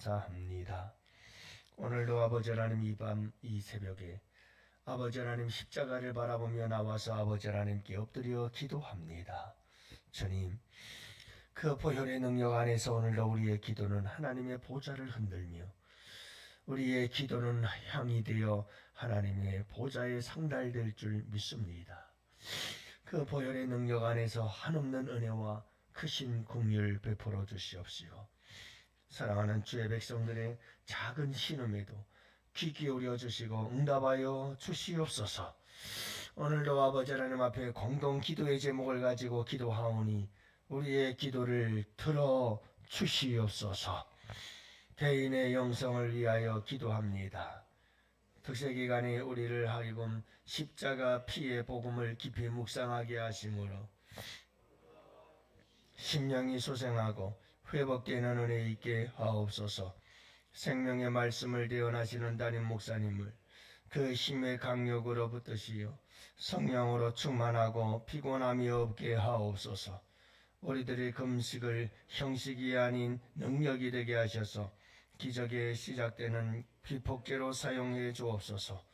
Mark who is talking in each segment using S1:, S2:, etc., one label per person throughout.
S1: 감사합니다. 오늘도 아버지 하나님 이 밤 이 새벽에 아버지 하나님 십자가를 바라보며 나와서 아버지 하나님께 엎드려 기도합니다. 주님, 그 보혈의 능력 안에서 오늘도 우리의 기도는 하나님의 보좌를 흔들며 우리의 기도는 향이 되어 하나님의 보좌에 상달될 줄 믿습니다. 그 보혈의 능력 안에서 한없는 은혜와 크신 긍휼 베풀어 주시옵시고, 사랑하는 주의 백성들의 작은 신음에도 귀 기울여 주시고 응답하여 주시옵소서. 오늘도 아버지 하나님 앞에 공동 기도의 제목을 가지고 기도하오니 우리의 기도를 들어 주시옵소서. 대인의 영성을 위하여 기도합니다. 특세기간에 우리를 하여금 십자가 피의 복음을 깊이 묵상하게 하심으로 심령이 소생하고 회복되는 은혜 있게 하옵소서. 생명의 말씀을 대언하시는 담임 목사님을 그 힘의 강력으로 붙드시어 성령으로 충만하고 피곤함이 없게 하옵소서. 우리들의 금식을 형식이 아닌 능력이 되게 하셔서 기적에 시작되는 비폭제로 사용해 주옵소서.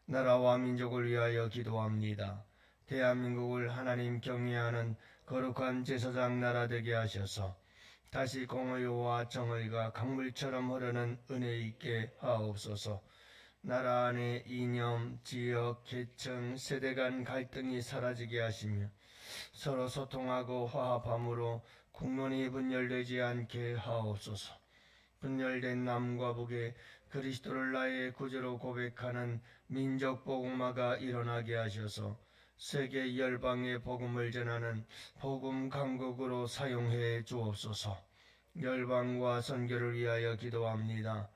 S1: 나라와 민족을 위하여 기도합니다. 대한민국을 하나님 경외하는 거룩한 제사장 나라 되게 하셔서 다시 공의와 정의가 강물처럼 흐르는 은혜 있게 하옵소서. 나라 안에 이념, 지역, 계층, 세대 간 갈등이 사라지게 하시며 서로 소통하고 화합함으로 국론이 분열되지 않게 하옵소서. 분열된 남과 북에 그리스도를 나의 구주로 고백하는 민족 복음화가 일어나게 하셔서 세계 열방의 복음을 전하는 복음 강국으로 사용해 주옵소서. 열방과 선교를 위하여 기도합니다.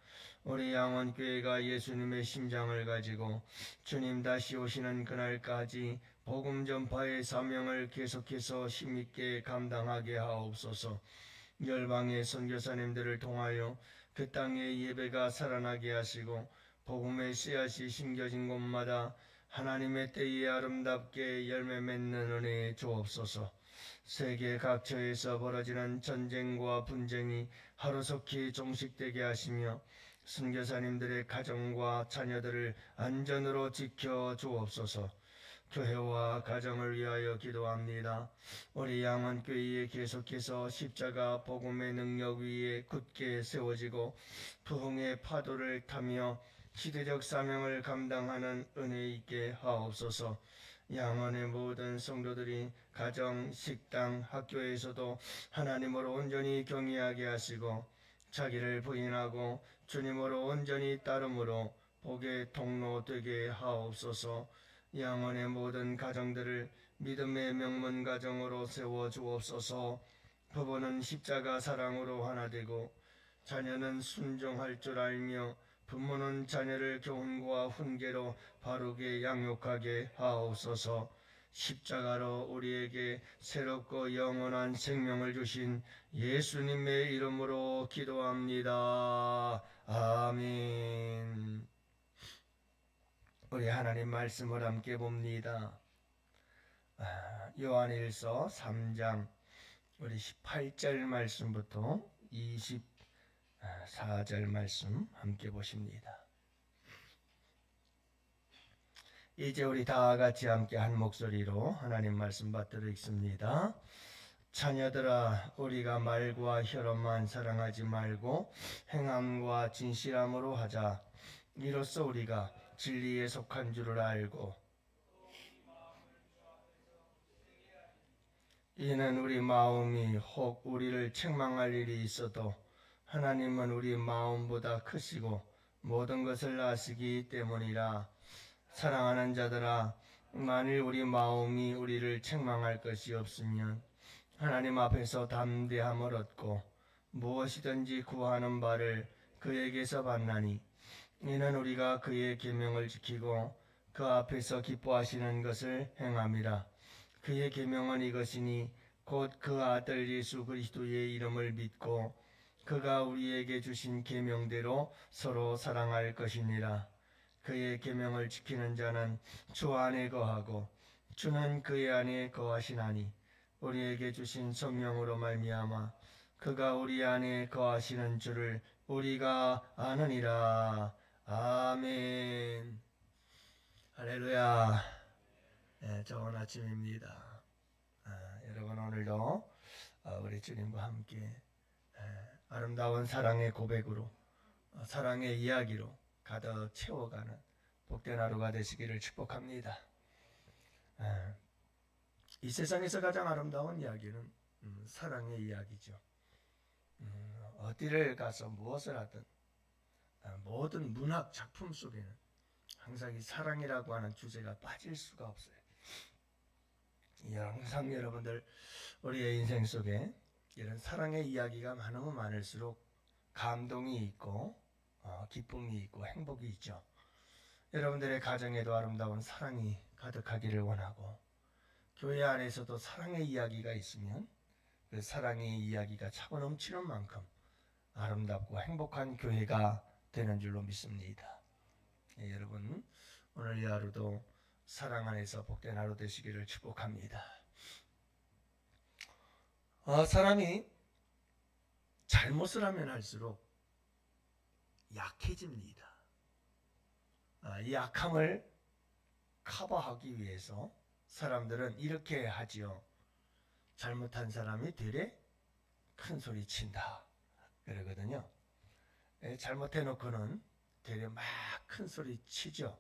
S1: 우리 양원교회가 예수님의 심장을 가지고 주님 다시 오시는 그날까지 복음 전파의 사명을 계속해서 힘있게 감당하게 하옵소서. 열방의 선교사님들을 통하여 그 땅의 예배가 살아나게 하시고 복음의 씨앗이 심겨진 곳마다 하나님의 때에 아름답게 열매 맺는 은혜 주옵소서. 세계 각처에서 벌어지는 전쟁과 분쟁이 하루속히 종식되게 하시며 선교사님들의 가정과 자녀들을 안전으로 지켜 주옵소서. 교회와 가정을 위하여 기도합니다. 우리 양원교회에 계속해서 십자가 복음의 능력 위에 굳게 세워지고 부흥의 파도를 타며 시대적 사명을 감당하는 은혜 있게 하옵소서. 양원의 모든 성도들이 가정, 식당, 학교에서도 하나님으로 온전히 경외하게 하시고 자기를 부인하고 주님으로 온전히 따름으로 복의 통로 되게 하옵소서. 양원의 모든 가정들을 믿음의 명문 가정으로 세워 주옵소서. 부부는 십자가 사랑으로 하나 되고 자녀는 순종할 줄 알며 부모는 자녀를 교훈과 훈계로 바르게 양육하게 하옵소서. 십자가로 우리에게 새롭고 영원한 생명을 주신 예수님의 이름으로 기도합니다. 아멘. 우리 하나님 말씀을 함께 봅니다. 요한일서 3장 우리 18절 말씀부터 24절 말씀 함께 보십니다. 이제 우리 다 같이 함께 한 목소리로 하나님 말씀 받들어 읽습니다. 자녀들아, 우리가 말과 혀로만 사랑하지 말고 행함과 진실함으로 하자. 이로써 우리가 진리에 속한 줄을 알고 이는 우리 마음이 혹 우리를 책망할 일이 있어도 하나님은 우리 마음보다 크시고 모든 것을 아시기 때문이라. 사랑하는 자들아, 만일 우리 마음이 우리를 책망할 것이 없으면 하나님 앞에서 담대함을 얻고 무엇이든지 구하는 바를 그에게서 받나니 이는 우리가 그의 계명을 지키고 그 앞에서 기뻐하시는 것을 행함이라. 그의 계명은 이것이니 곧 그 아들 예수 그리스도의 이름을 믿고 그가 우리에게 주신 계명대로 서로 사랑할 것이니라. 그의 계명을 지키는 자는 주 안에 거하고 주는 그의 안에 거하시나니 우리에게 주신 성령으로 말미암아 그가 우리 안에 거하시는 줄을 우리가 아느니라. 아멘. 할렐루야. 좋은 아침입니다. 여러분 오늘도 우리 주님과 함께 아름다운 사랑의 고백으로 사랑의 이야기로 가득 채워가는 복된 하루가 되시기를 축복합니다. 이 세상에서 가장 아름다운 이야기는 사랑의 이야기죠. 어디를 가서 무엇을 하든 모든 문학 작품 속에는 항상 이 사랑이라고 하는 주제가 빠질 수가 없어요. 항상 여러분들 우리의 인생 속에 이런 사랑의 이야기가 많으면 많을수록 감동이 있고 기쁨이 있고 행복이 있죠. 여러분들의 가정에도 아름다운 사랑이 가득하기를 원하고, 교회 안에서도 사랑의 이야기가 있으면 그 사랑의 이야기가 차고 넘치는 만큼 아름답고 행복한 교회가 되는 줄로 믿습니다. 여러분 오늘 이 하루도 사랑 안에서 복된 하루 되시기를 축복합니다. 사람이 잘못을 하면 할수록 약해집니다. 이 약함을 커버하기 위해서 사람들은 이렇게 하지요. 잘못한 사람이 되레 큰 소리 친다 그러거든요. 잘못해놓고는 되레 막 큰 소리 치죠.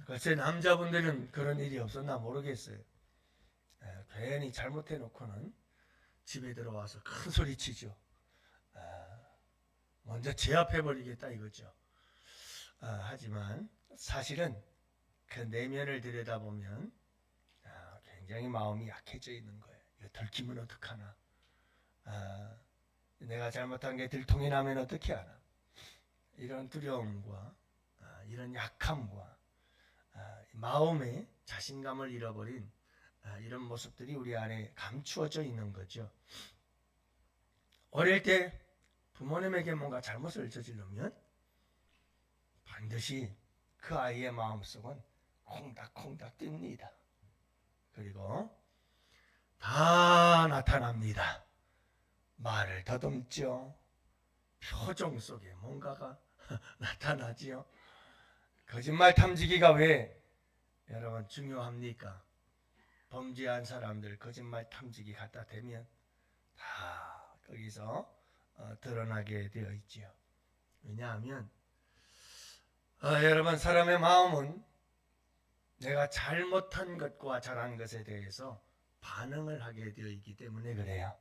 S1: 글쎄 남자분들은 그런 일이 없었나 모르겠어요. 괜히 잘못해놓고는 집에 들어와서 큰 소리 치죠. 먼저 제압해버리겠다 이거죠. 하지만 사실은 그 내면을 들여다보면 굉장히 마음이 약해져 있는 거예요. 이거 들키면 어떡하나, 내가 잘못한 게 들통이 나면 어떻게 하나, 이런 두려움과 이런 약함과 마음의 자신감을 잃어버린 이런 모습들이 우리 안에 감추어져 있는 거죠. 어릴 때 부모님에게 뭔가 잘못을 저지르면 반드시 그 아이의 마음속은 콩닥콩닥 뜁니다. 그리고 다 나타납니다. 말을 더듬죠. 표정 속에 뭔가가 나타나지요. 거짓말 탐지기가 왜 여러분 중요합니까? 범죄한 사람들 거짓말 탐지기 갖다 대면 다 거기서 드러나게 되어 있지요. 왜냐하면 여러분 사람의 마음은 내가 잘못한 것과 잘한 것에 대해서 반응을 하게 되어 있기 때문에 그래요.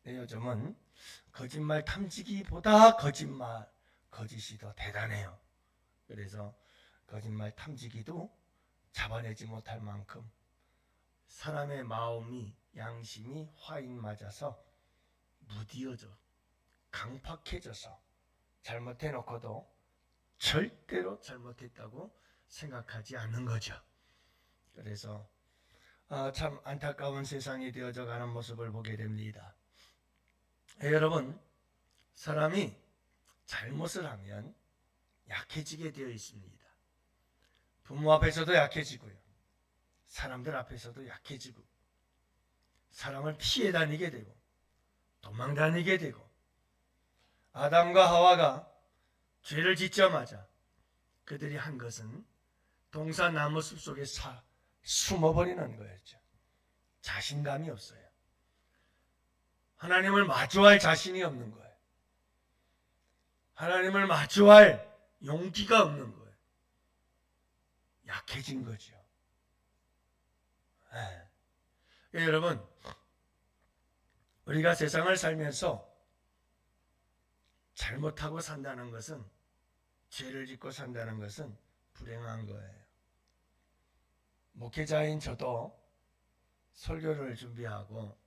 S1: 요즘은 거짓말 탐지기보다 거짓이 더 대단해요. 그래서 거짓말 탐지기도 잡아내지 못할 만큼 사람의 마음이 양심이 화인 맞아서 무디어져 강팍해져서 잘못해놓고도 절대로 잘못했다고 생각하지 않는 거죠. 그래서 참 안타까운 세상이 되어져 가는 모습을 보게 됩니다. 여러분 사람이 잘못을 하면 약해지게 되어 있습니다. 부모 앞에서도 약해지고요. 사람들 앞에서도 약해지고 사람을 피해 다니게 되고 도망 다니게 되고, 아담과 하와가 죄를 짓자마자 그들이 한 것은 동산나무 숲속에 숨어버리는 거였죠. 자신감이 없어요. 하나님을 마주할 자신이 없는 거예요. 하나님을 마주할 용기가 없는 거예요. 약해진 거죠. 여러분 우리가 세상을 살면서 잘못하고 산다는 것은, 죄를 짓고 산다는 것은 불행한 거예요. 목회자인 저도 설교를 준비하고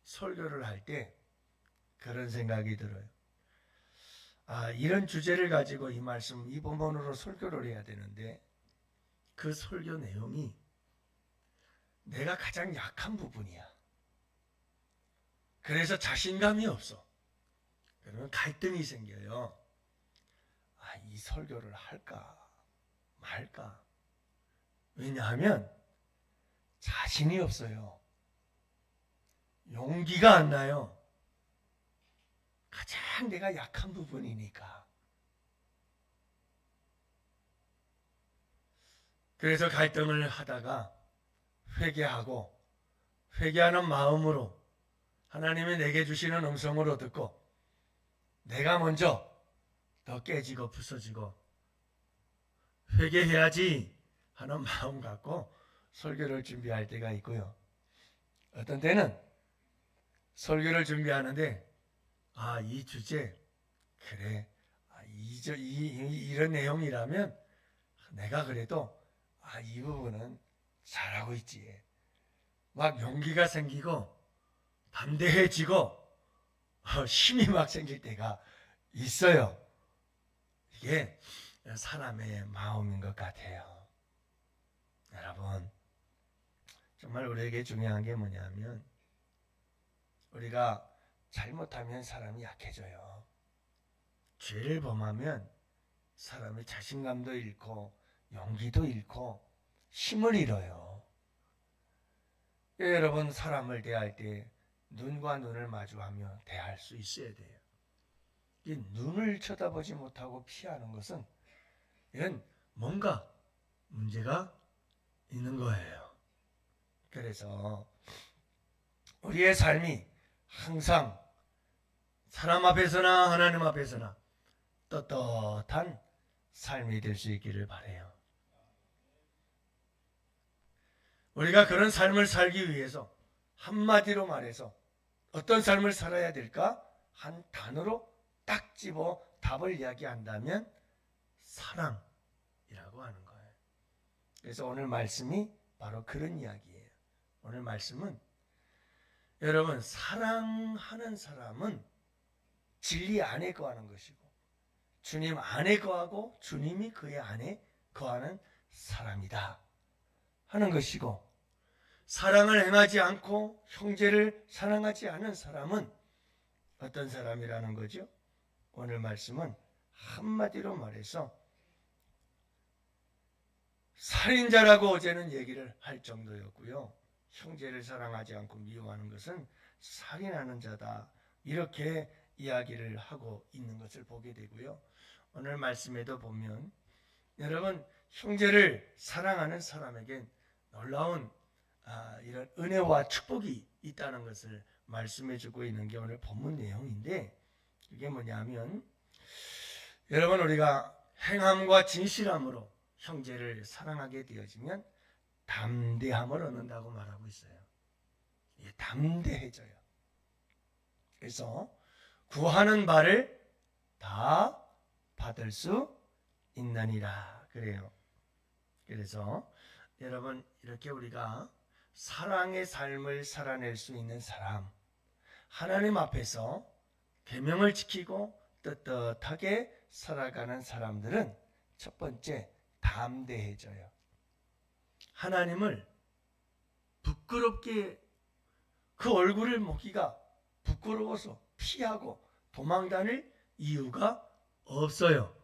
S1: 설교를 할 때 그런 생각이 들어요. 이런 주제를 가지고 이 말씀, 이 본문으로 설교를 해야 되는데 그 설교 내용이 내가 가장 약한 부분이야. 그래서 자신감이 없어. 그러면 갈등이 생겨요. 이 설교를 할까 말까. 왜냐하면 자신이 없어요. 용기가 안 나요. 가장 내가 약한 부분이니까. 그래서 갈등을 하다가 회개하는 마음으로 하나님이 내게 주시는 음성으로 듣고 내가 먼저 더 깨지고 부서지고 회개해야지 하는 마음 갖고 설교를 준비할 때가 있고요. 어떤 때는 설교를 준비하는데 이 주제 그래 이런 내용이라면 내가 그래도 이 부분은 잘하고 있지. 막 용기가 생기고 담대해지고 힘이 막 생길 때가 있어요. 이게 사람의 마음인 것 같아요. 여러분, 정말 우리에게 중요한 게 뭐냐면 우리가 잘못하면 사람이 약해져요. 죄를 범하면 사람의 자신감도 잃고 용기도 잃고 힘을 잃어요. 여러분, 사람을 대할 때 눈과 눈을 마주하며 대할 수 있어야 돼요. 이 눈을 쳐다보지 못하고 피하는 것은 이건 뭔가 문제가 있는 거예요. 그래서 우리의 삶이 항상 사람 앞에서나 하나님 앞에서나 떳떳한 삶이 될 수 있기를 바라요. 우리가 그런 삶을 살기 위해서 한마디로 말해서 어떤 삶을 살아야 될까? 한 단어로 딱 집어 답을 이야기한다면 사랑이라고 하는 거예요. 그래서 오늘 말씀이 바로 그런 이야기예요. 오늘 말씀은 여러분, 사랑하는 사람은 진리 안에 거하는 것이고 주님 안에 거하고 주님이 그의 안에 거하는 사람이다 하는 것이고, 사랑을 행하지 않고 형제를 사랑하지 않은 사람은 어떤 사람이라는 거죠? 오늘 말씀은 한마디로 말해서 살인자라고 어제는 얘기를 할 정도였고요. 형제를 사랑하지 않고 미워하는 것은 살인하는 자다, 이렇게 이야기를 하고 있는 것을 보게 되고요. 오늘 말씀에도 보면 여러분, 형제를 사랑하는 사람에겐 놀라운 이런 은혜와 축복이 있다는 것을 말씀해 주고 있는 게 오늘 본문 내용인데, 그게 뭐냐면 여러분, 우리가 행함과 진실함으로 형제를 사랑하게 되어지면 담대함을 얻는다고 말하고 있어요. 담대해져요. 그래서 구하는 바를 다 받을 수 있느니라 그래요. 그래서 여러분, 이렇게 우리가 사랑의 삶을 살아낼 수 있는 사람, 하나님 앞에서 계명을 지키고 떳떳하게 살아가는 사람들은 첫 번째, 담대해져요. 하나님을 부끄럽게, 그 얼굴을 보기가 부끄러워서 피하고 도망다닐 이유가 없어요.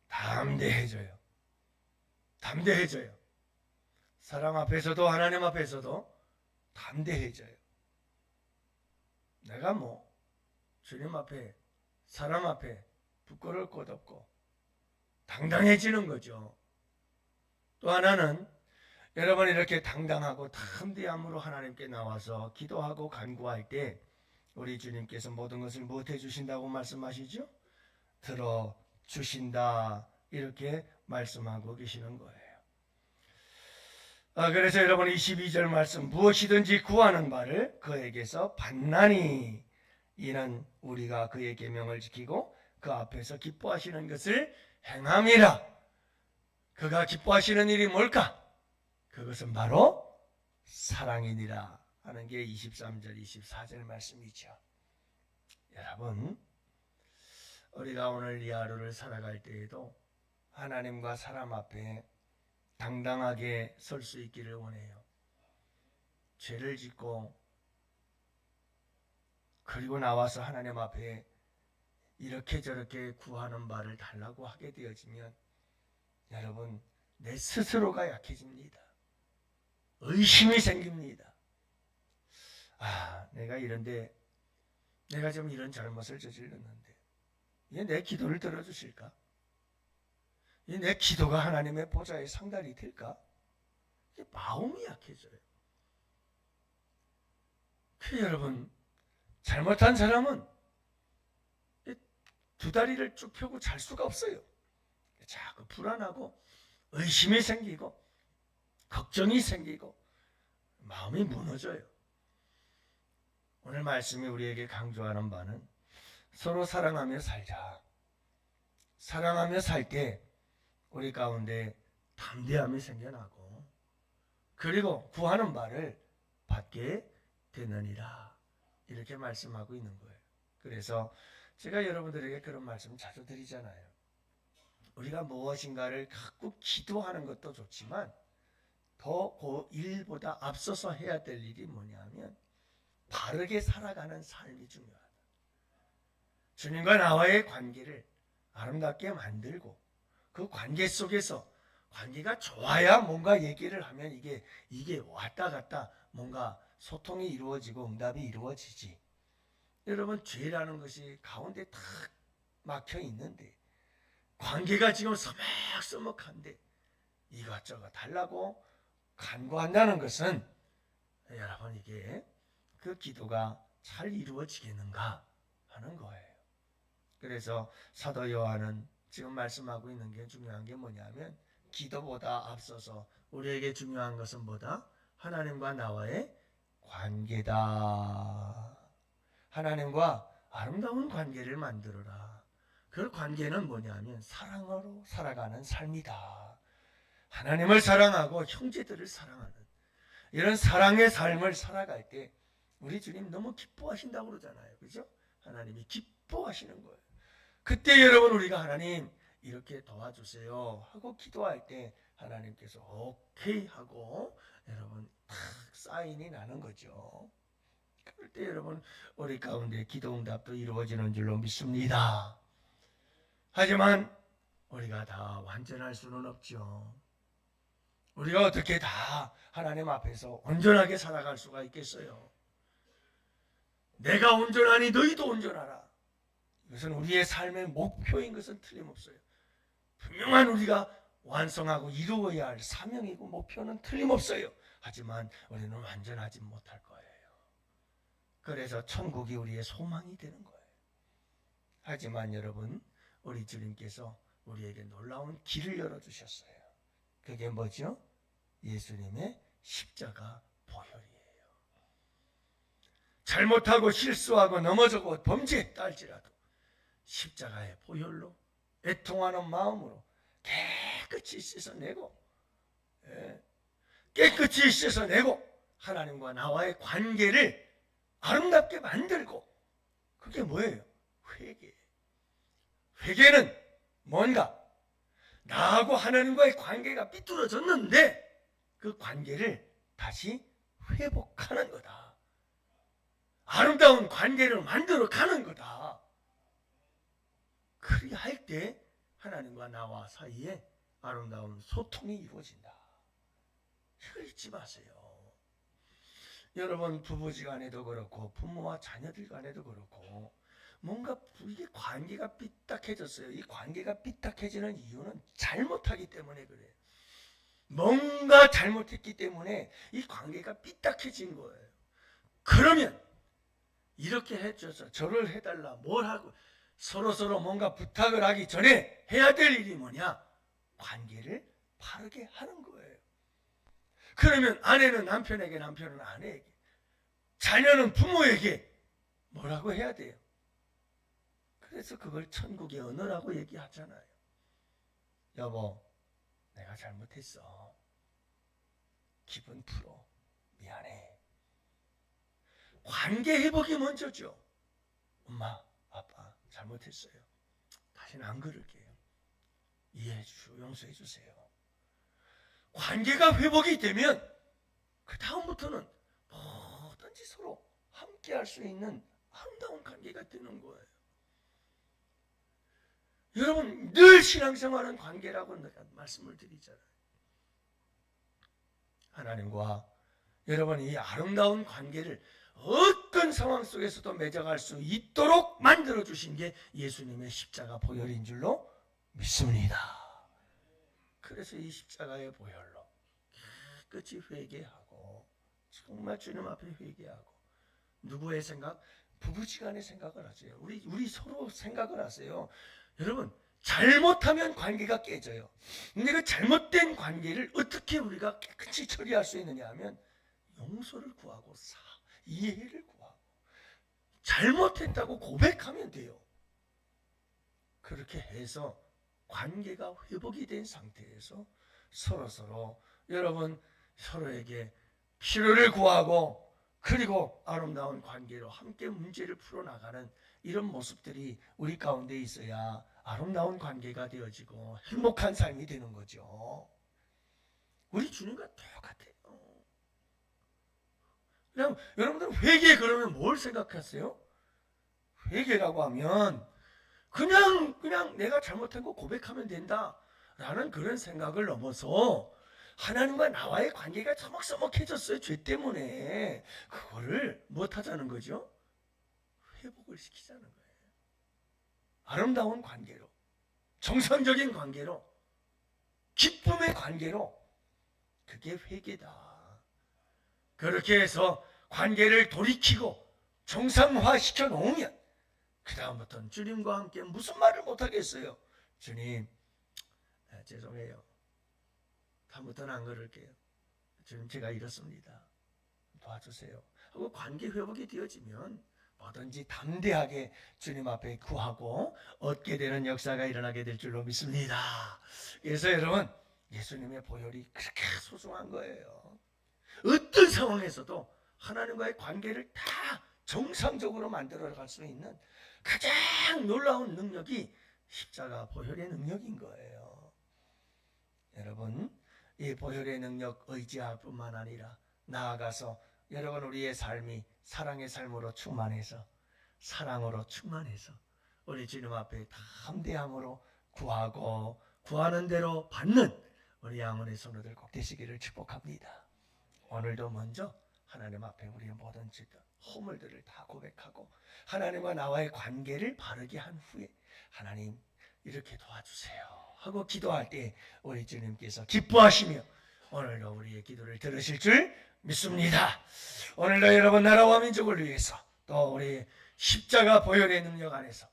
S1: 담대해져요. 담대해져요. 사람 앞에서도 하나님 앞에서도 담대해져요. 내가 주님 앞에, 사람 앞에 부끄러울 것 없고 당당해지는 거죠. 또 하나는 여러분, 이렇게 당당하고 담대함으로 하나님께 나와서 기도하고 간구할 때 우리 주님께서 모든 것을 무엇해 주신다고 말씀하시죠? 들어주신다, 이렇게 말씀하고 계시는 거예요. 그래서 여러분, 22절 말씀, 무엇이든지 구하는 바를 그에게서 받나니 이는 우리가 그의 계명을 지키고 그 앞에서 기뻐하시는 것을 행함이라. 그가 기뻐하시는 일이 뭘까? 그것은 바로 사랑이니라 하는 게 23절 24절 말씀이죠. 여러분, 우리가 오늘 이 하루를 살아갈 때에도 하나님과 사람 앞에 당당하게 설 수 있기를 원해요. 죄를 짓고 그리고 나와서 하나님 앞에 이렇게 저렇게 구하는 바를 달라고 하게 되어지면 여러분, 내 스스로가 약해집니다. 의심이 생깁니다. 내가 이런데 내가 지금 이런 잘못을 저질렀는데 이게 내 기도를 들어주실까? 이 내 기도가 하나님의 보좌에 상달이 될까? 이게 마음이 약해져요. 여러분, 잘못한 사람은 두 다리를 쭉 펴고 잘 수가 없어요. 자꾸 불안하고 의심이 생기고 걱정이 생기고 마음이 무너져요. 오늘 말씀이 우리에게 강조하는 바는 서로 사랑하며 살자. 사랑하며 살 때 우리 가운데 담대함이 생겨나고 그리고 구하는 바를 받게 되느니라. 이렇게 말씀하고 있는 거예요. 그래서 제가 여러분들에게 그런 말씀 자주 드리잖아요. 우리가 무엇인가를 갖고 기도하는 것도 좋지만 더 그 일보다 앞서서 해야 될 일이 뭐냐면 바르게 살아가는 삶이 중요하다. 주님과 나와의 관계를 아름답게 만들고 그 관계 속에서 관계가 좋아야 뭔가 얘기를 하면 이게 왔다 갔다 뭔가 소통이 이루어지고 응답이 이루어지지. 여러분, 죄라는 것이 가운데 탁 막혀 있는데 관계가 지금 서먹서먹한데 이것저것 달라고 간구한다는 것은 여러분 이게 그 기도가 잘 이루어지겠는가 하는 거예요. 그래서 사도 요한은 지금 말씀하고 있는 게 중요한 게 뭐냐면 기도보다 앞서서 우리에게 중요한 것은 뭐다? 하나님과 나와의 관계다. 하나님과 아름다운 관계를 만들어라. 그 관계는 뭐냐면 사랑으로 살아가는 삶이다. 하나님을 사랑하고 형제들을 사랑하는 이런 사랑의 삶을 살아갈 때 우리 주님 너무 기뻐하신다고 그러잖아요. 그죠? 하나님이 기뻐하시는 거예요. 그때 여러분 우리가 하나님 이렇게 도와주세요 하고 기도할 때 하나님께서 오케이 하고 여러분 탁 사인이 나는 거죠. 그럴 때 여러분 우리 가운데 기도 응답도 이루어지는 줄로 믿습니다. 하지만 우리가 다 완전할 수는 없죠. 우리가 어떻게 다 하나님 앞에서 온전하게 살아갈 수가 있겠어요? 내가 온전하니 너희도 온전하라. 이것은 우리의 삶의 목표인 것은 틀림없어요. 분명한 우리가 완성하고 이루어야 할 사명이고 목표는 틀림없어요. 하지만 우리는 완전하지 못할 거예요. 그래서 천국이 우리의 소망이 되는 거예요. 하지만 여러분, 우리 주님께서 우리에게 놀라운 길을 열어주셨어요. 그게 뭐죠? 예수님의 십자가 보혈이에요. 잘못하고 실수하고 넘어지고 범죄했다 할지라도 십자가의 보혈로 애통하는 마음으로 깨끗이 씻어내고 깨끗이 씻어내고 하나님과 나와의 관계를 아름답게 만들고 그게 뭐예요? 회개. 회개는 뭔가? 나하고 하나님과의 관계가 삐뚤어졌는데 그 관계를 다시 회복하는 거다. 아름다운 관계를 만들어 가는 거다. 그리할 때 하나님과 나와 사이에 아름다운 소통이 이루어진다. 이걸 잊지 마세요. 여러분 부부지간에도 그렇고 부모와 자녀들 간에도 그렇고 뭔가 이게 관계가 삐딱해졌어요. 이 관계가 삐딱해지는 이유는 잘못하기 때문에 그래요. 뭔가 잘못했기 때문에 이 관계가 삐딱해진 거예요. 그러면 이렇게 해줘서 저를 해달라 뭘 하고 서로 뭔가 부탁을 하기 전에 해야 될 일이 뭐냐? 관계를 바르게 하는 거예요. 그러면 아내는 남편에게, 남편은 아내에게, 자녀는 부모에게 뭐라고 해야 돼요? 그래서 그걸 천국의 언어라고 얘기하잖아요. 여보, 내가 잘못했어. 기분 풀어. 미안해. 관계 회복이 먼저죠. 엄마, 아빠 잘못했어요. 다시는 안 그럴게요. 이해해 주시고 용서해 주세요. 관계가 회복이 되면 그 다음부터는 뭐든지 서로 함께 할 수 있는 아름다운 관계가 되는 거예요. 여러분 늘 신앙생활은 관계라고 내가 말씀을 드리잖아요. 하나님과 여러분 이 아름다운 관계를 어떤 상황 속에서도 맺어갈 수 있도록 만들어주신 게 예수님의 십자가 보혈인 줄로 믿습니다. 그래서 이 십자가의 보혈로 깨끗이 회개하고, 정말 주님 앞에 회개하고, 누구의 생각? 부부지간의 생각을 하세요. 우리 서로 생각을 하세요. 여러분, 잘못하면 관계가 깨져요. 근데 그 잘못된 관계를 어떻게 우리가 깨끗이 처리할 수 있느냐 하면 용서를 구하고 이해를 구하고 잘못했다고 고백하면 돼요. 그렇게 해서 관계가 회복이 된 상태에서 서로 여러분 서로에게 필요를 구하고, 그리고 아름다운 관계로 함께 문제를 풀어나가는 이런 모습들이 우리 가운데 있어야 아름다운 관계가 되어지고 행복한 삶이 되는 거죠. 우리 주님과 똑같아요. 그냥 여러분들은 회개 그러면 뭘 생각하세요? 회개라고 하면 그냥 내가 잘못한 거 고백하면 된다라는 그런 생각을 넘어서 하나님과 나와의 관계가 서먹서먹해졌어요. 죄 때문에. 그거를 못하자는 거죠? 회복을 시키자는 거예요. 아름다운 관계로, 정상적인 관계로, 기쁨의 관계로. 그게 회개다. 그렇게 해서 관계를 돌이키고 정상화시켜 놓으면 그 다음부터는 주님과 함께 무슨 말을 못하겠어요. 주님, 죄송해요. 다음부터는 안 그럴게요. 주님, 제가 이렇습니다. 도와주세요. 하고 관계 회복이 되어지면 뭐든지 담대하게 주님 앞에 구하고 얻게 되는 역사가 일어나게 될 줄로 믿습니다. 그래서 여러분, 예수님의 보혈이 그렇게 소중한 거예요. 어떤 상황에서도 하나님과의 관계를 다 정상적으로 만들어갈 수 있는 가장 놀라운 능력이 십자가 보혈의 능력인 거예요. 여러분, 이 보혈의 능력 의지할 뿐만 아니라 나아가서 여러분 우리의 삶이 사랑의 삶으로 충만해서, 사랑으로 충만해서 우리 주님 앞에 담대함으로 구하고 구하는 대로 받는 우리 양원의 성도들 꼭 되시기를 축복합니다. 오늘도 먼저 하나님 앞에 우리의 모든 죄들, 허물들을 다 고백하고 하나님과 나와의 관계를 바르게 한 후에 하나님 이렇게 도와주세요 하고 기도할 때 우리 주님께서 기뻐하시며 오늘도 우리의 기도를 들으실 줄 믿습니다. 오늘도 여러분 나라와 민족을 위해서 또 우리 십자가 보혈의 능력 안에서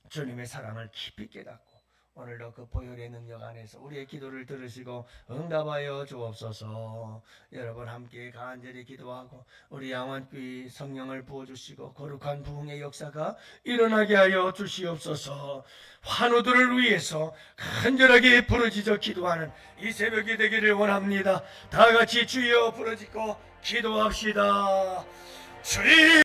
S1: 주님의 사랑을 깊이 깨닫고 오늘도 그 보혈의 능력 안에서 우리의 기도를 들으시고 응답하여 주옵소서. 여러분 함께 간절히 기도하고 우리 양원귀 성령을 부어주시고 거룩한 부흥의 역사가 일어나게 하여 주시옵소서. 환우들을 위해서 간절하게 부르짖어 기도하는 이 새벽이 되기를 원합니다. 다 같이 주여 부르짖고 기도합시다. 주님